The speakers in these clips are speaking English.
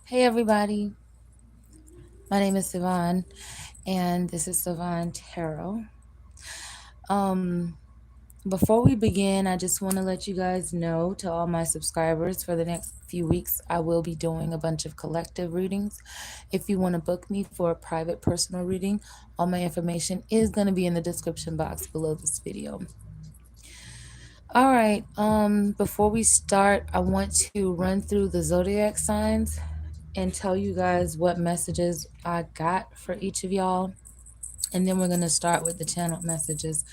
Hey everybody, my name is Sivan, and this is Sivan Tarot. Um, Before we begin, I just want to let you guys know, to all my subscribers, for the next few weeks, I will be doing a bunch of collective readings. If you want to book me for a private personal reading, all my information is going to be in the description box below this video. All right, before we start, I want to run through the zodiac signs and tell you guys what messages I got for each of y'all. And then we're going to start with the channeled messages,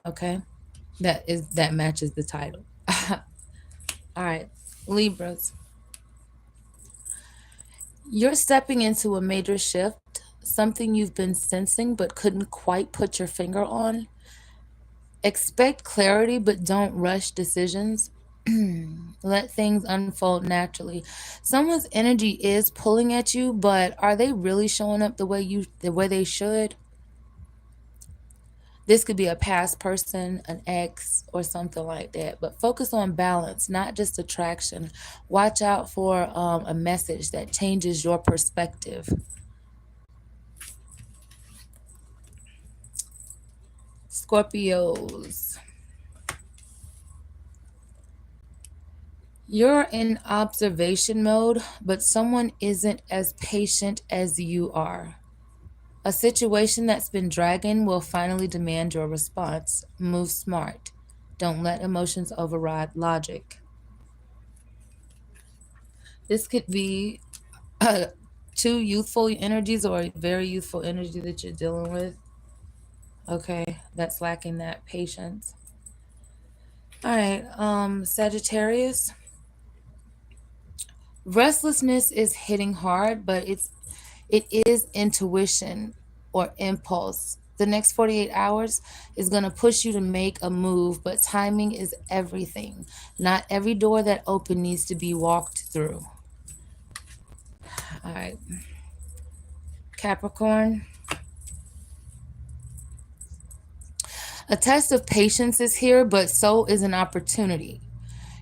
okay? That matches the title. All right, Libras. You're stepping into a major shift, something you've been sensing but couldn't quite put your finger on. Expect clarity, but don't rush decisions. Let things unfold naturally. Someone's energy is pulling at you, but are they really showing up the way they should? This could be a past person, an ex, or something like that. But focus on balance, not just attraction. Watch out for a message that changes your perspective. Scorpios. You're in observation mode, but someone isn't as patient as you are. A situation that's been dragging will finally demand your response. Move smart. Don't let emotions override logic. This could be two youthful energies or a very youthful energy that you're dealing with. Okay, that's lacking that patience. All right, Sagittarius. Restlessness is hitting hard, but it is intuition or impulse. The next 48 hours is going to push you to make a move, but timing is everything. Not every door that opens needs to be walked through. All right. Capricorn. A test of patience is here, but so is an opportunity.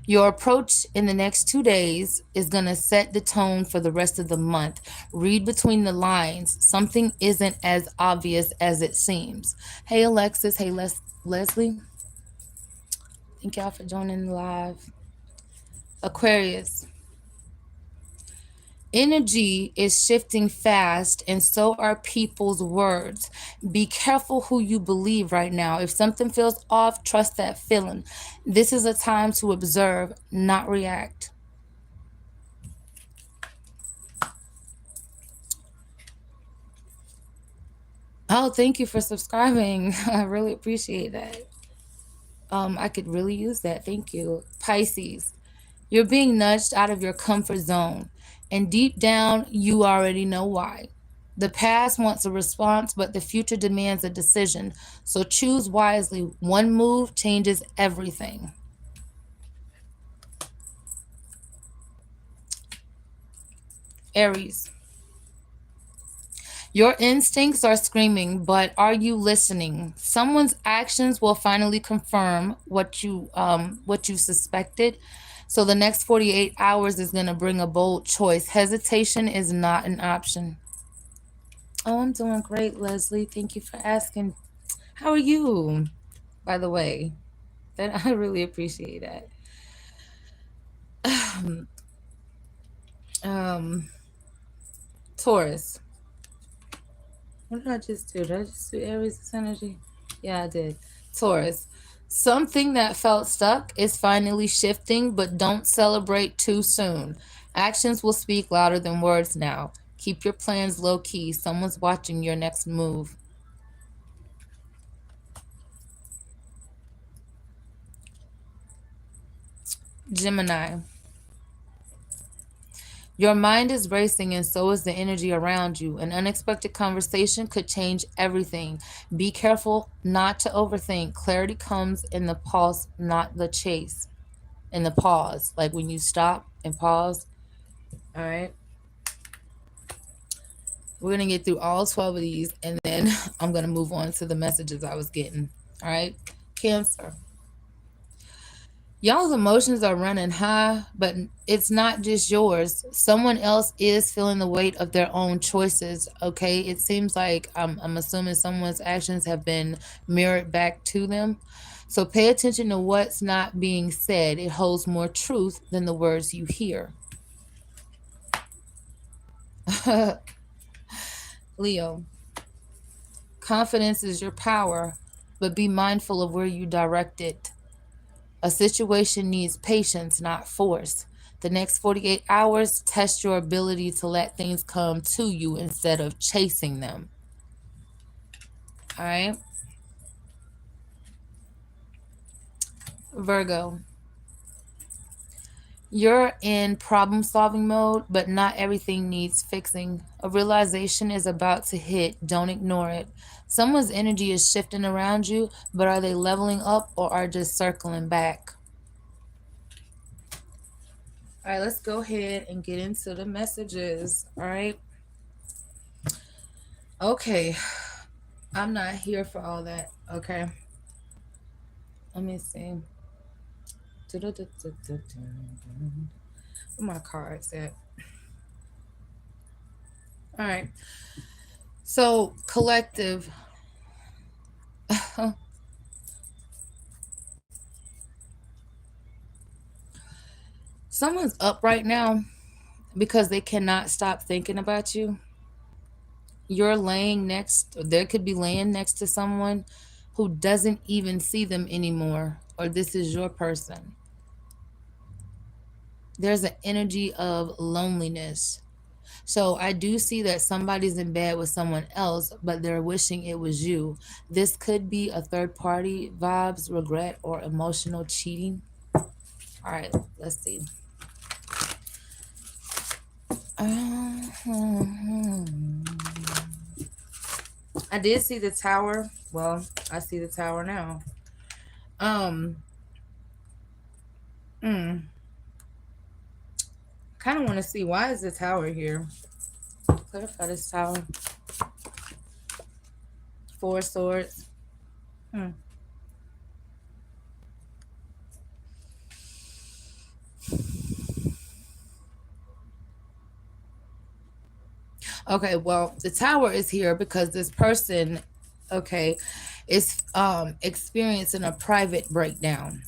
Your approach in the next 2 days is going to set the tone for the rest of the month. Read between the lines. Something isn't as obvious as it seems. Hey, Alexis. Hey, Leslie. Thank y'all for joining live. Aquarius. Energy is shifting fast, and so are people's words. Be careful who you believe right now. If something feels off, trust that feeling. This is a time to observe, not react. Oh, thank you for subscribing. I really appreciate that. I could really use that. Thank you. Pisces. You're being nudged out of your comfort zone, and deep down, you already know why. The past wants a response, but the future demands a decision. So choose wisely. One move changes everything. Aries. Your instincts are screaming, but are you listening? Someone's actions will finally confirm what you suspected. So the next 48 hours is going to bring a bold choice. Hesitation is not an option. Oh, I'm doing great, Leslie. Thank you for asking. How are you, by the way? I really appreciate that. Um, Taurus. What did I just do? Did I just do Aries' energy? Yeah, I did. Taurus. Something that felt stuck is finally shifting, but don't celebrate too soon. Actions will speak louder than words now. Keep your plans low key. Someone's watching your next move. Gemini. Your mind is racing, and so is the energy around you. An unexpected conversation could change everything. Be careful not to overthink. Clarity comes in the pulse, not the chase. In the pause, like when you stop and pause. All right. We're going to get through all 12 of these, and then I'm going to move on to the messages I was getting. All right. Cancer. Y'all's emotions are running high, but it's not just yours. Someone else is feeling the weight of their own choices. Okay, it seems like I'm assuming someone's actions have been mirrored back to them. So pay attention to what's not being said. It holds more truth than the words you hear. Leo, confidence is your power, but be mindful of where you direct it. A situation needs patience, not force. The next 48 hours, test your ability to let things come to you instead of chasing them. All right? Virgo, you're in problem solving mode, but not everything needs fixing. A realization is about to hit. Don't ignore it. Someone's energy is shifting around you, but are they leveling up or are just circling back? All right, let's go ahead and get into the messages. All right. Okay. I'm not here for all that. Okay. Let me see. Where my cards at? All right. So, collective. Someone's up right now because they cannot stop thinking about you. You're laying next, or there could be laying next to someone who doesn't even see them anymore, or this is your person. There's an energy of loneliness. So I do see that somebody's in bed with someone else, but they're wishing it was you. This could be a third party vibes, regret, or emotional cheating. All right, let's see. I did see the tower. Well, I see the tower now. Um, mm, kind of want to see why is the tower here. Clarify this tower. Four swords. Hmm. Okay, well, the tower is here because this person, okay, is experiencing a private breakdown.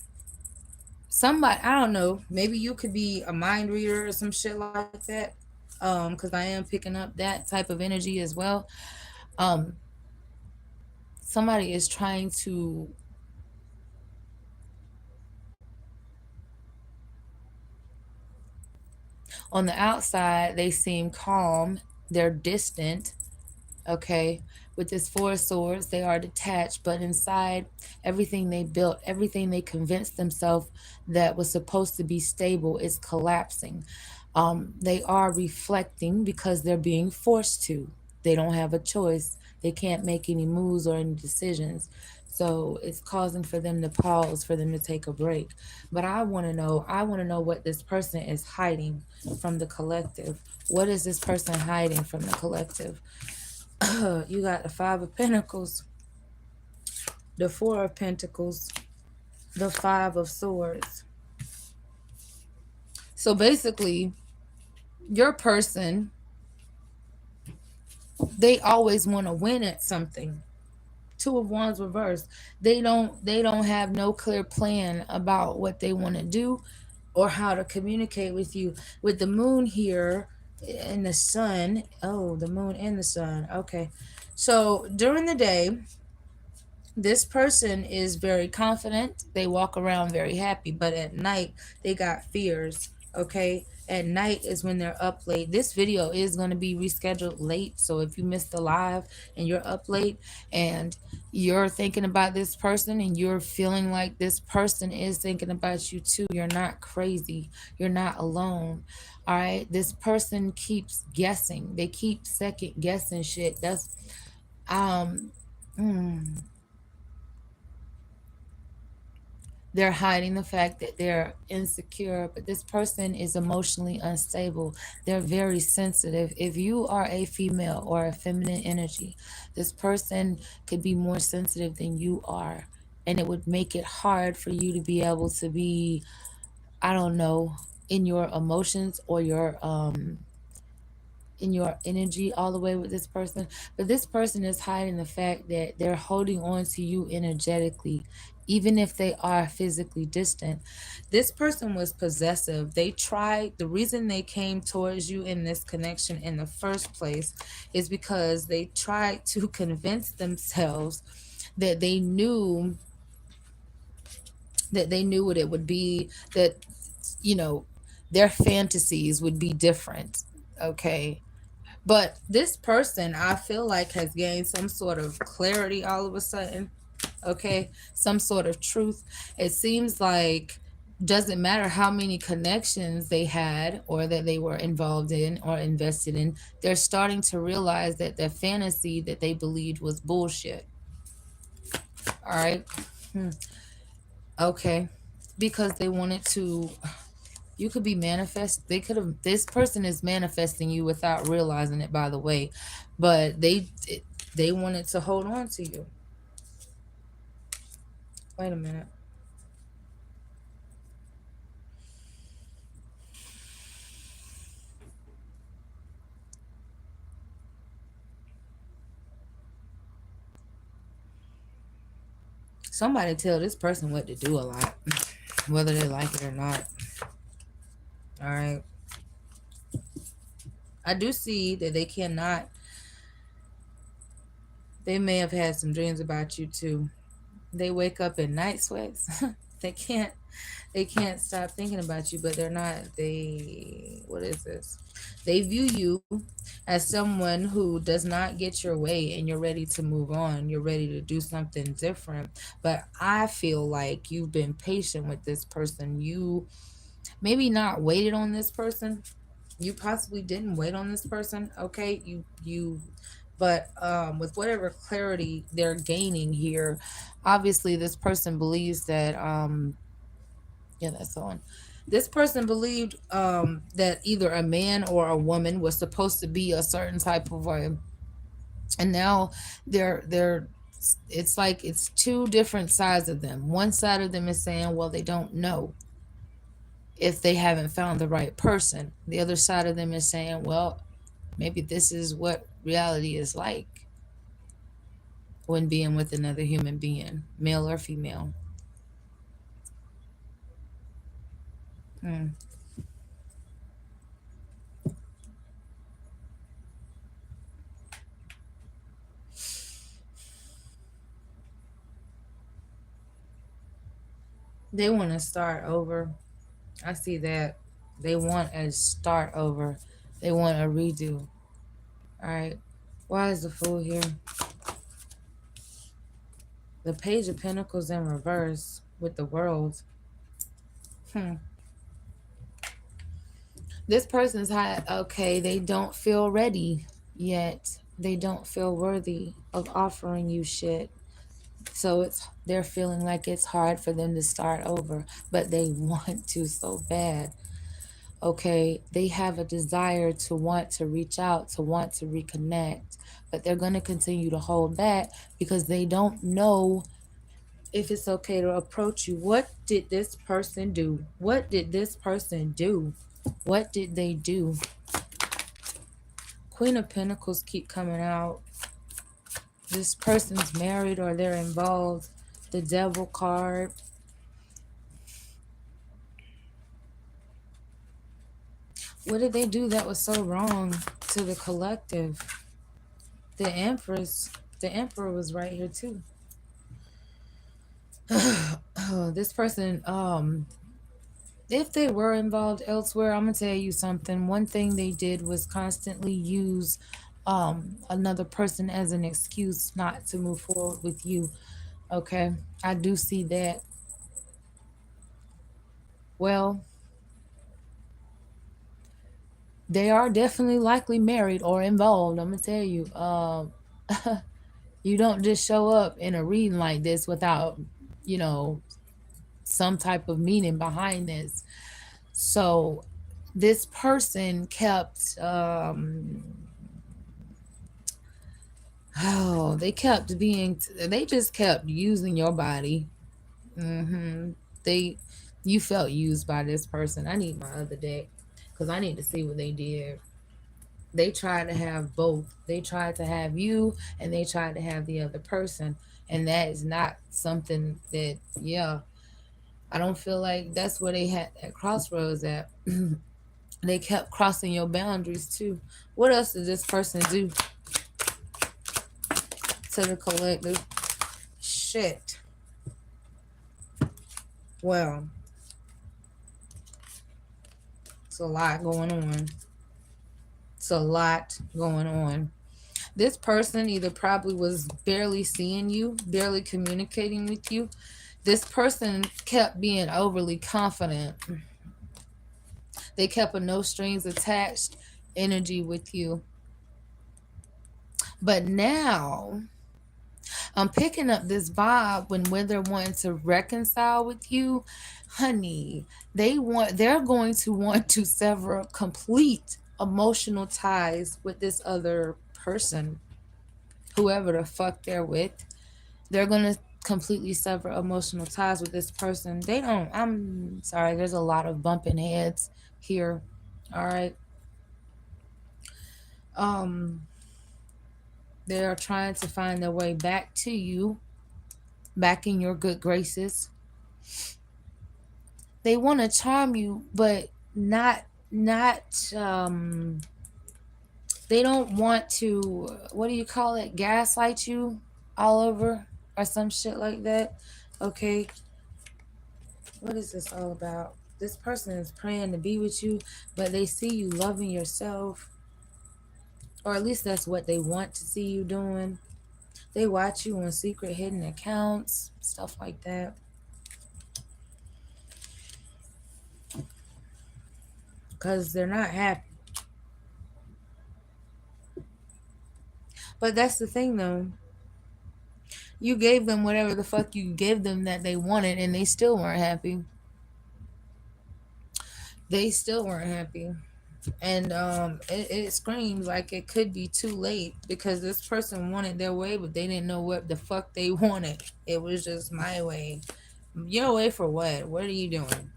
Somebody, I don't know, maybe you could be a mind reader or some shit like that. Because I am picking up that type of energy as well. Um, somebody is trying to, on the outside, they seem calm, they're distant, okay. With this four of swords, they are detached, but inside, everything they built, everything they convinced themselves that was supposed to be stable is collapsing. They are reflecting because they're being forced to. They don't have a choice. They can't make any moves or any decisions. So it's causing for them to pause, for them to take a break. But I want to know what this person is hiding from the collective. What is this person hiding from the collective? You got the Five of Pentacles, the Four of Pentacles, the Five of Swords. So basically, your person, they always want to win at something. Two of Wands reversed. They don't have no clear plan about what they want to do or how to communicate with you. With the moon here and the sun. Oh, the moon and the sun. Okay. So during the day, this person is very confident. They walk around very happy, but at night they got fears. Okay. At night is when they're up late. This video is going to be rescheduled late. So if you missed the live and you're up late and you're thinking about this person and you're feeling like this person is thinking about you too, you're not crazy. You're not alone. All right. This person keeps guessing. They keep second guessing shit. That's, um, mm, they're hiding the fact that they're insecure, but this person is emotionally unstable. They're very sensitive. If you are a female or a feminine energy, this person could be more sensitive than you are. and it would make it hard for you to be able to be, I don't know, in your emotions or your in your energy all the way with this person. But this person is hiding the fact that they're holding on to you energetically, even if they are physically distant. This person was possessive. They tried, the reason they came towards you in this connection in the first place is because they tried to convince themselves that they knew what it would be, that, you know, their fantasies would be different. Okay. But this person, I feel like, has gained some sort of clarity all of a sudden. Okay. Some sort of truth. It seems like, doesn't matter how many connections they had or that they were involved in or invested in, they're starting to realize that the fantasy that they believed was bullshit. All right. Hmm. Okay. Because they wanted to, you could be manifest, they could have, this person is manifesting you without realizing it, by the way, but they wanted to hold on to you. Wait a minute. Somebody tell this person what to do a lot, whether they like it or not. All right. I do see that they cannot, they may have had some dreams about you too. They wake up in night sweats. they can't they can't stop thinking about you, but they're not, they, what is this, they view you as someone who does not get your way, and you're ready to move on, you're ready to do something different. But I feel like you've been patient with this person. You maybe not waited on this person, you possibly didn't wait on this person. Okay. You But with whatever clarity they're gaining here, obviously this person believes that yeah, that's on. This person believed that either a man or a woman was supposed to be a certain type of way, and now they're it's like it's two different sides of them. One side of them is saying, well, they don't know if they haven't found the right person. The other side of them is saying, well, maybe this is what reality is like when being with another human being, male or female. Mm. They want to start over. I see that. They want a start over. They want a redo. All right. Why is the fool here? The Page of Pentacles in reverse with the World. Hmm. This person's high. Okay, they don't feel ready yet. They don't feel worthy of offering you shit. So they're feeling like it's hard for them to start over, but they want to so bad. Okay, they have a desire to want to reach out, to want to reconnect, but they're going to continue to hold back because they don't know if it's okay to approach you. What did this person do? What did this person do? What did they do? Queen of Pentacles keep coming out. This person's married or they're involved. The Devil card. What did they do that was so wrong to the collective? The Empress, the Emperor was right here too. This person, if they were involved elsewhere, I'm gonna tell you something. One thing they did was constantly use another person as an excuse not to move forward with you. Okay, I do see that. Well, they are definitely likely married or involved. I'm gonna tell you. You don't just show up in a reading like this without, you know, some type of meaning behind this. So this person kept oh, they just kept using your body. Mm-hmm. They, you felt used by this person. I need my other deck because I need to see what they did. They tried to have both. They tried to have you and they tried to have the other person. And that is not something that, yeah, I don't feel like that's where they had that crossroads at. They kept crossing your boundaries too. What else did this person do to the collective? Shit. Well, it's a lot going on. It's a lot going on. This person either probably was barely seeing you, barely communicating with you. This person kept being overly confident. They kept a no strings attached energy with you. But now I'm picking up this vibe when they're wanting to reconcile with you, honey. They're going to want to sever complete emotional ties with this other person, whoever the fuck they're with. They're gonna completely sever emotional ties with this person. They don't. I'm sorry. There's a lot of bumping heads here. All right. Um, they are trying to find their way back to you, back in your good graces. They want to charm you, but not. They don't want to. What do you call it? Gaslight you all over or some shit like that. Okay. What is this all about? This person is praying to be with you, but they see you loving yourself, or at least that's what they want to see you doing. They watch you on secret hidden accounts, stuff like that, because they're not happy. But that's the thing, though. You gave them whatever the fuck you gave them that they wanted, and they still weren't happy. They still weren't happy. And it screams like it could be too late because this person wanted their way, but they didn't know what the fuck they wanted. It was just my way. Your way for what? What are you doing?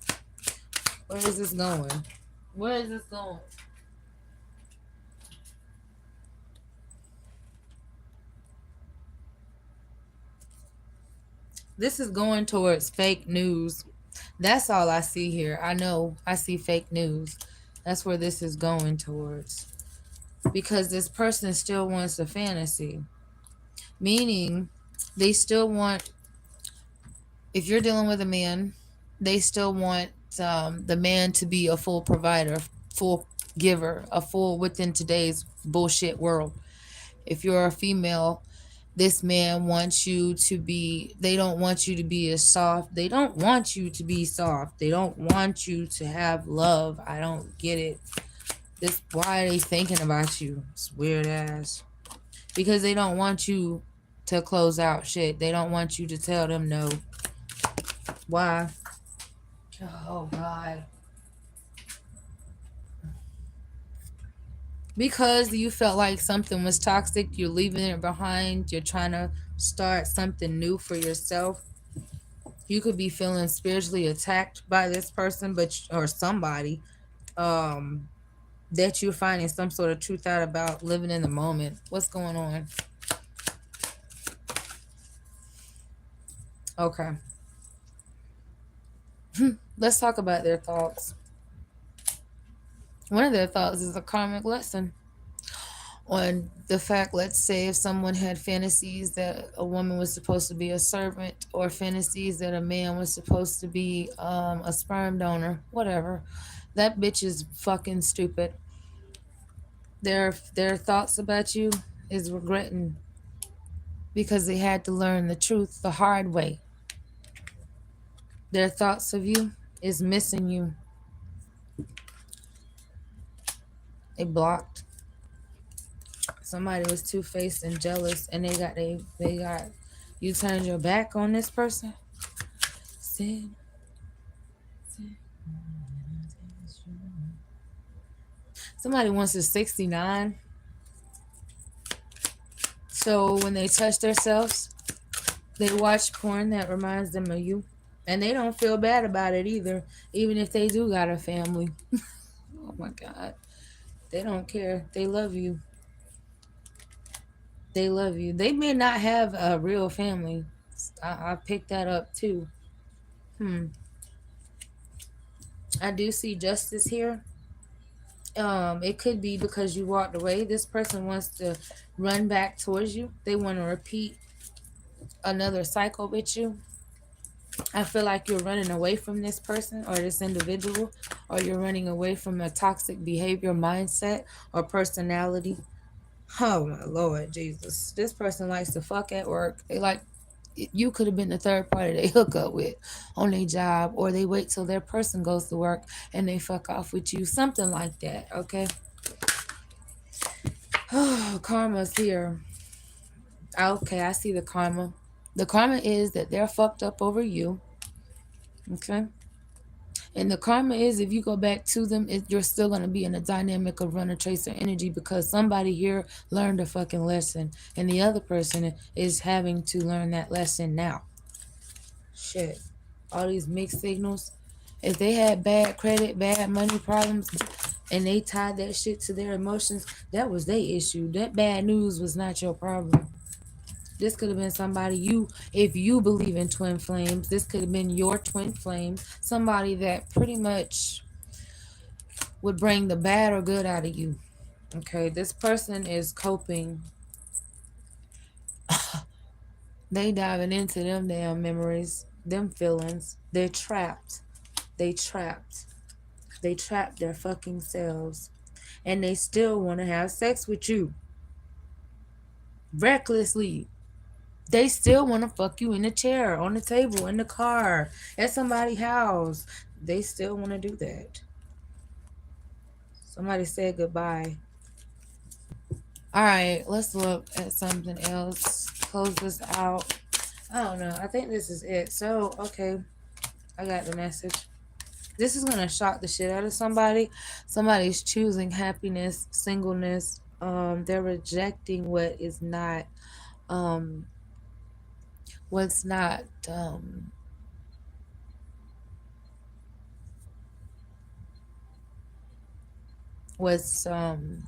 Where is this going? Where is this going? This is going towards fake news. That's all I see here. I know I see fake news. That's where this is going towards. Because this person still wants a fantasy. Meaning they still want, if you're dealing with a man, they still want the man to be a full provider, full giver, a full within today's bullshit world. If you're a female, this man wants you to be, they don't want you to be as soft. They don't want you to be soft. They don't want you to have love. I don't get it. This, why are they thinking about you? It's weird ass. Because they don't want you to close out shit. They don't want you to tell them no. Why? Oh God. Because you felt like something was toxic, you're leaving it behind, you're trying to start something new for yourself. You could be feeling spiritually attacked by this person, but or somebody um that you're finding some sort of truth out about, living in the moment. What's going on? Okay. Let's talk about their thoughts. One of their thoughts is a karmic lesson on the fact, let's say if someone had fantasies that a woman was supposed to be a servant, or fantasies that a man was supposed to be a sperm donor, whatever, that bitch is fucking stupid. Their thoughts about you is regretting because they had to learn the truth the hard way. Their thoughts of you is missing you. They blocked. Somebody was two-faced and jealous, and they got you turned your back on this person. Somebody wants a 69. So when they touch themselves, they watch porn that reminds them of you. And they don't feel bad about it either, even if they do got a family. Oh my God. They don't care. They love you. They love you. They may not have a real family. I picked that up too. Hmm. I do see justice here. It could be because you walked away. This person wants to run back towards you. They want to repeat another cycle with you. I feel like you're running away from this person or this individual, or you're running away from a toxic behavior, mindset, or personality. Oh my Lord Jesus. This person likes to fuck at work. They like, you could have been the third party they hook up with on their job, or they wait till their person goes to work and they fuck off with you. Something like that, okay? Oh, karma's here. Okay, I see the karma. The karma is that they're fucked up over you, okay? And the karma is if you go back to them, you're still going to be in a dynamic of runner chaser energy because somebody here learned a fucking lesson and the other person is having to learn that lesson now. Shit. All these mixed signals. If they had bad credit, bad money problems, and they tied that shit to their emotions, that was their issue. That bad news was not your problem. This could have been somebody if you believe in twin flames, this could have been your twin flame, somebody that pretty much would bring the bad or good out of you. Okay, this person is coping. They diving into them damn memories, them feelings. They're trapped. They trapped. They trapped their fucking selves. And they still want to have sex with you. Recklessly. They still want to fuck you in the chair, on the table, in the car, at somebody's house. They still want to do that. Somebody said goodbye. All right, let's look at something else. Close this out. I don't know. I think this is it. So, okay, I got the message. This is gonna shock the shit out of somebody. Somebody's choosing happiness, singleness. They're rejecting um, what's not,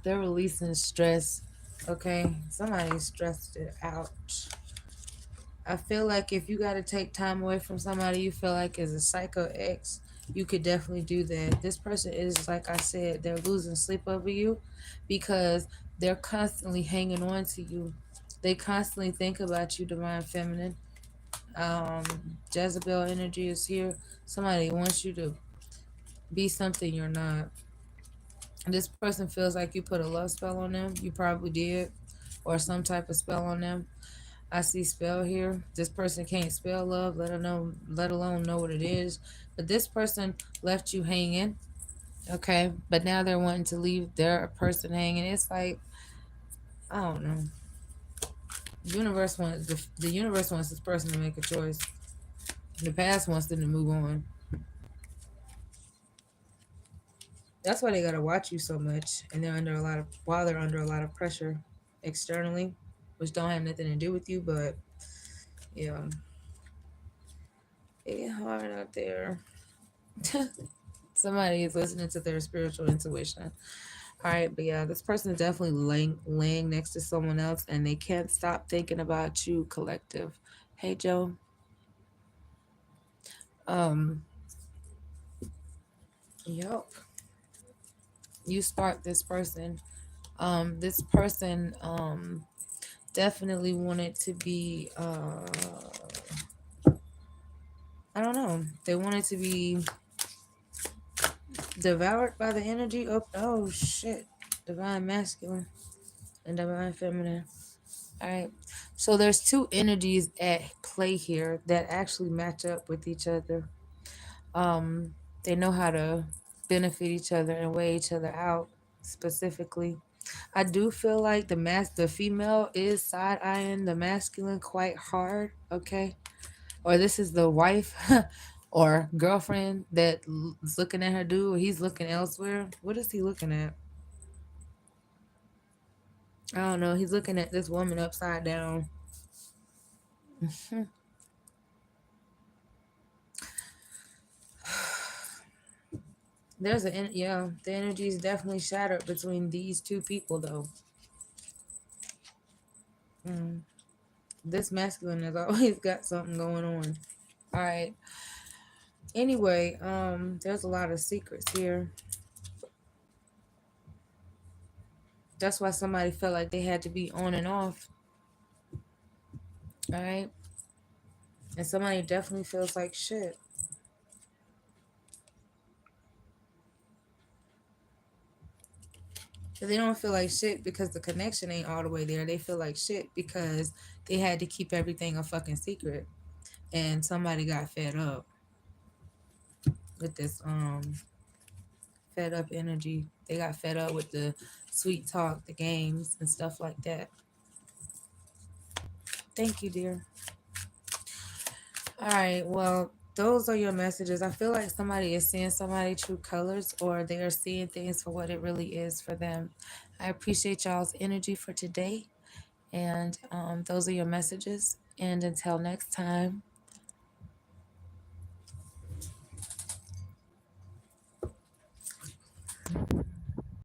they're releasing stress. Okay, somebody stressed it out. I feel like if you got to take time away from somebody you feel like is a psycho ex, you could definitely do that. This person is, like I said, they're losing sleep over you because they're constantly hanging on to you. They constantly think about you, divine feminine. Um, Jezebel energy is here. Somebody wants you to be something you're not. This person feels like you put a love spell on them. You probably did, or some type of spell on them. I see spell here. This person can't spell love, let alone know what it is. But this person left you hanging, okay? But now they're wanting to leave their person hanging. It's like, I don't know. The universe wants this person to make a choice. The past wants them to move on. That's why they gotta watch you so much, and they're under a lot of pressure externally, which don't have nothing to do with you. But yeah, it get hard out there. Somebody is listening to their spiritual intuition. All right, but yeah, this person is definitely laying next to someone else, and they can't stop thinking about you, collective. Hey, Joe. Um, yep. You sparked this person. This person definitely wanted to be. I don't know. They wanted to be devoured by the energy. Oh shit! Divine masculine and divine feminine. All right. So there's two energies at play here that actually match up with each other. Um, they know how to benefit each other and weigh each other out specifically. I do feel like the female is side eyeing the masculine quite hard, okay? Or this is the wife or girlfriend is looking at her dude, or he's looking elsewhere. What is he looking at? I don't know. He's looking at this woman upside down. Yeah, the energy is definitely shattered between these two people though. Mm. This masculine has always got something going on. All right. Anyway, there's a lot of secrets here. That's why somebody felt like they had to be on and off. All right. And somebody definitely feels like shit. But they don't feel like shit because the connection ain't all the way there. They feel like shit because they had to keep everything a fucking secret. And somebody got fed up with this fed up energy. They got fed up with the sweet talk, the games and stuff like that. Thank you, dear. All right, well, those are your messages. I feel like somebody is seeing somebody true colors or they are seeing things for what it really is for them. I appreciate y'all's energy for today. And those are your messages. And until next time,